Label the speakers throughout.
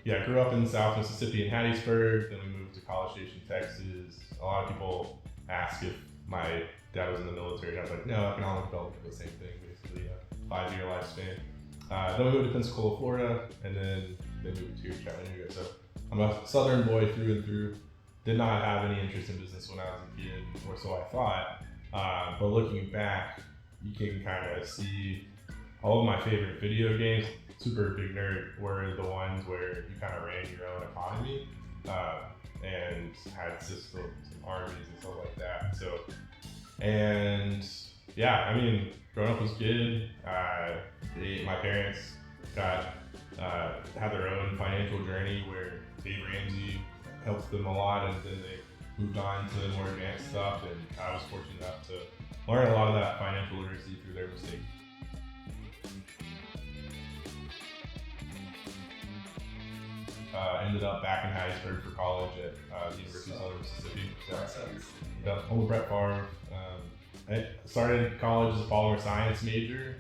Speaker 1: yeah, grew up in South Mississippi in Hattiesburg. Then we moved to College Station, Texas. A lot of people ask if my dad was in the military. And I was like, no, economic development was the same thing, basically a 5-year lifespan. Then we moved to Pensacola, Florida, and then they moved to Chattanooga. So I'm a Southern boy through and through. Did not have any interest in business when I was a kid, or so I thought. But looking back, you can kind of see all of my favorite video games, super big nerd, were the ones where you kind of ran your own economy and had systems and armies and stuff like that. So, and yeah, I mean, growing up was good. My parents had their own financial journey where Dave Ramsey helped them a lot, and then they moved on to more advanced stuff, and I was fortunate enough to learn a lot of that financial literacy through their mistakes. Ended up back in Hattiesburg for college at the University of Southern Mississippi. Home of Brett Favre. I started college as a polymer science major,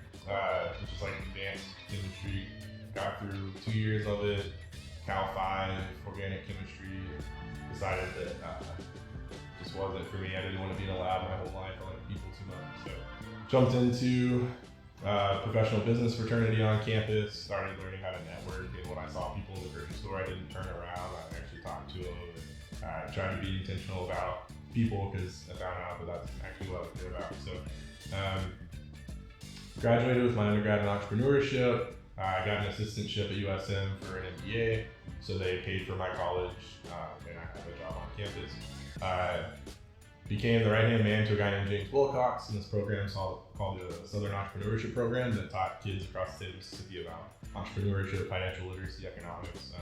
Speaker 1: which is like advanced chemistry. Got through 2 years of it, Cal 5, organic chemistry. Decided that just wasn't for me. I didn't want to be in a lab my whole life. I like people too much. So jumped into professional business fraternity on campus, started learning how to network, and when I saw people in the grocery store, I didn't turn around. I actually talked to them and tried to be intentional about people, because I found out that that's actually what I was good about. So graduated with my undergrad in entrepreneurship. I got an assistantship at USM for an MBA, so they paid for my college, and I had a job on campus. Became the right-hand man to a guy named James Wilcox in this program called the Southern Entrepreneurship Program that taught kids across the state of Mississippi about entrepreneurship, financial literacy, economics.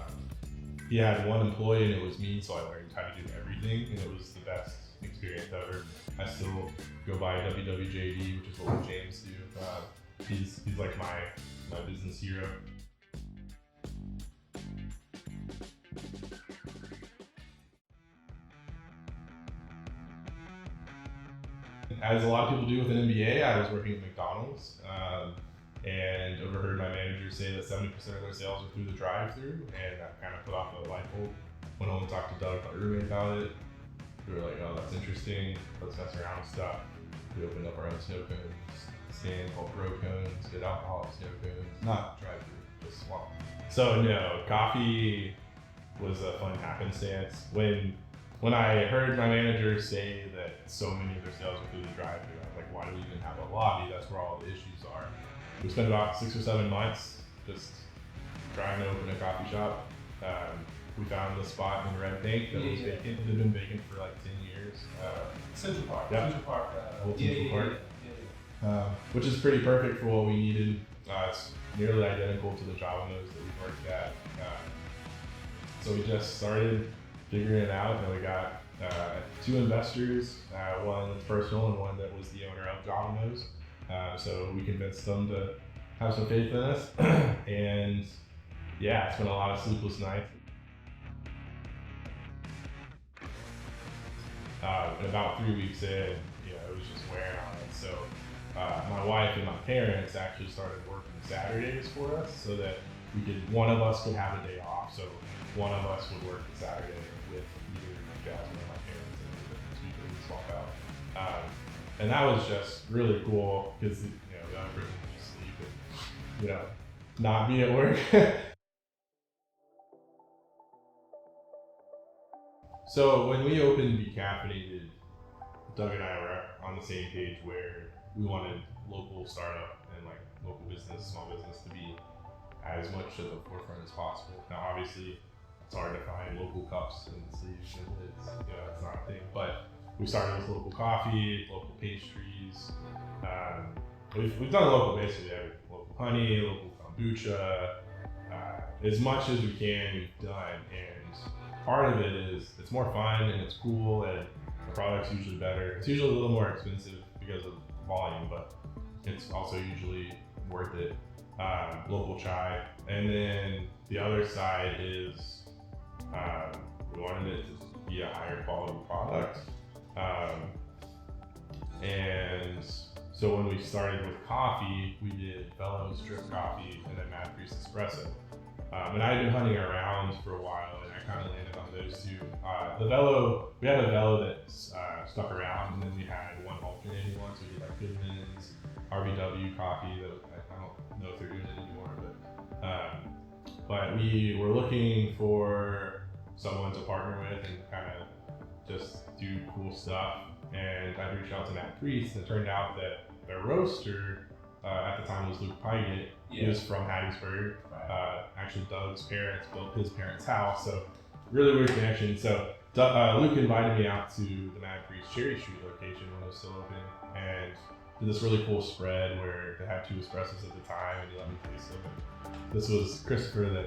Speaker 1: He had one employee, and it was me, so I learned how to do everything, and it was the best experience ever. I still go by WWJD, which is what James do. He's like my business hero. As a lot of people do with an MBA, I was working at McDonald's and overheard my manager say that 70% of their sales were through the drive-thru, and that kind of put off the light bulb. Went home and talked to Doug, my roommate, about it. We were like, oh, that's interesting. Let's mess around with stuff. We opened up our own snow cone stand called Grow Cones, did alcoholic snow cones, not drive-thru, just swamp. So no, coffee was a fun happenstance. When I heard my manager say that so many of their sales were through the drive-thru, I was like, why do we even have a lobby? That's where all the issues are. We spent about 6 or 7 months just trying to open a coffee shop. We found the spot in Red Bank that was vacant. It had been vacant for like 10 years.
Speaker 2: Central Park.
Speaker 1: Yep.
Speaker 2: Central Park.
Speaker 1: Central Park. Which is pretty perfect for what we needed. It's nearly identical to the Java nodes that we worked at. So we just started figuring it out, and we got 2 investors, one that's personal and one that was the owner of Java nodes. So we convinced them to have some faith in us, and yeah, it's been a lot of sleepless nights. And about 3 weeks in, it was just wearing on it. So my wife and my parents actually started working Saturdays for us, so that one of us could have a day off. So one of us would work the Saturday with either Jasmine or my parents, and we would swap out. And that was just really cool, because the other person would just sleep and not be at work. So when we opened Be-Caffeinated, Doug and I were on the same page where we wanted local startup and like local business, small business, to be as much at the forefront as possible. Now, obviously, it's hard to find local cups and sleeves, and it's not a thing. But we started with local coffee, local pastries. We've done local, basically everything. Local honey, local kombucha, as much as we can, we've done. And part of it is it's more fun and it's cool, and the product's usually better. It's usually a little more expensive because of volume, but it's also usually worth it. Local chai. And then the other side is we wanted it to be a higher quality product. And so when we started with coffee, we did Bellows drip coffee and then Mad Priest espresso. And I had been hunting around for a while, and I kind of landed on those two. We had a velo that stuck around, and then we had one alternating one, so we did like Goodman's, RBW coffee, that I don't know if they're doing it anymore, but we were looking for someone to partner with and kind of just do cool stuff. And I reached out to Matt Priest, and it turned out that their roaster at the time was Luke Pigott. He was from Hattiesburg. Actually, Doug's parents built his parents' house, so really weird connection. So Luke invited me out to the Matt Priest Cherry Street location when it was still open, and did this really cool spread where they had 2 espressos at the time, and he let me taste them. This was Christopher that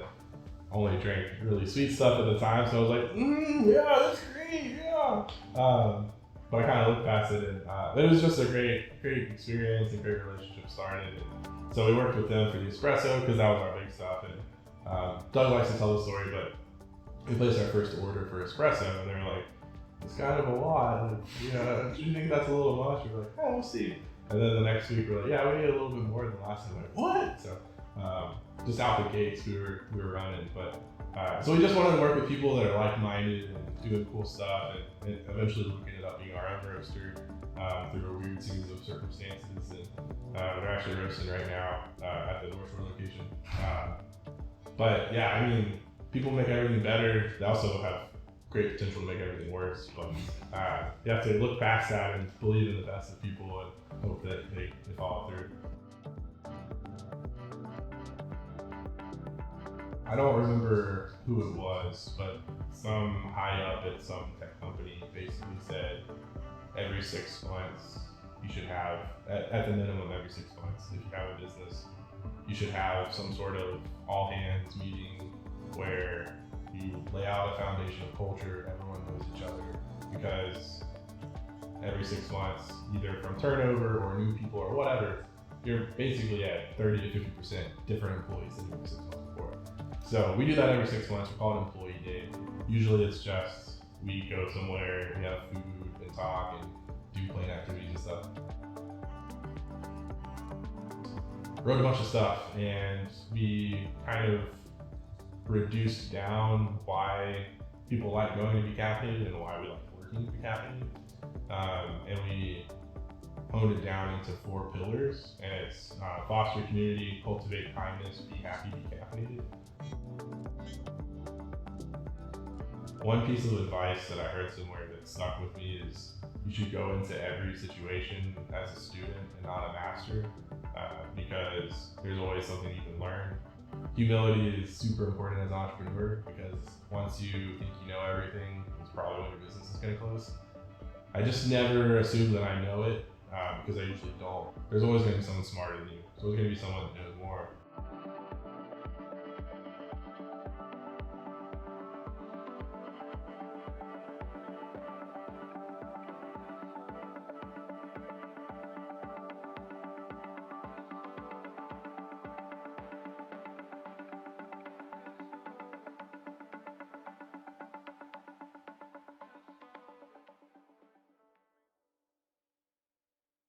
Speaker 1: only drank really sweet stuff at the time, so I was like, yeah, that's great, yeah. But I kind of looked past it, and it was just a great experience and great relationship started. And so we worked with them for the espresso because that was our big stuff. And Doug likes to tell the story, but we placed our first order for espresso, and they were like, "It's kind of a lot. And, do you think that's a little much?" We were like, "Oh, we'll see." And then the next week we're like, "Yeah, we need a little bit more than last time." We're like, "What?" So just out the gates we were running, but so we just wanted to work with people that are like-minded and doing cool stuff, and eventually Luke ended up being our own roaster through a weird series of circumstances, and they're actually roasting right now at the North Shore location. But yeah, I mean, people make everything better. They also have great potential to make everything worse, but you have to look past that and believe in the best of people and hope that they follow through. I don't remember who it was, but some high up at some tech company basically said every 6 months you should have, at the minimum every 6 months, if you have a business, you should have some sort of all hands meeting where you lay out a foundation of culture, everyone knows each other, because every 6 months, either from turnover or new people or whatever, you're basically at 30 to 50% different employees than you were 6 months before. So we do that every 6 months. We call it Employee Day. Usually it's just we go somewhere, we have food and talk and do plain activities and stuff. Wrote a bunch of stuff, and we kind of reduced down why people like going to Be-Caffeinated and why we like working at Be-Caffeinated. And we honed it down into 4 pillars, and it's foster community, cultivate kindness, be happy, be caffeinated. One piece of advice that I heard somewhere that stuck with me is you should go into every situation as a student and not a master, because there's always something you can learn. Humility is super important as an entrepreneur, because once you think you know everything, it's probably when your business is going to close. I just never assume that I know it, because I usually don't. There's always going to be someone smarter than you. There's always going to be someone that knows more.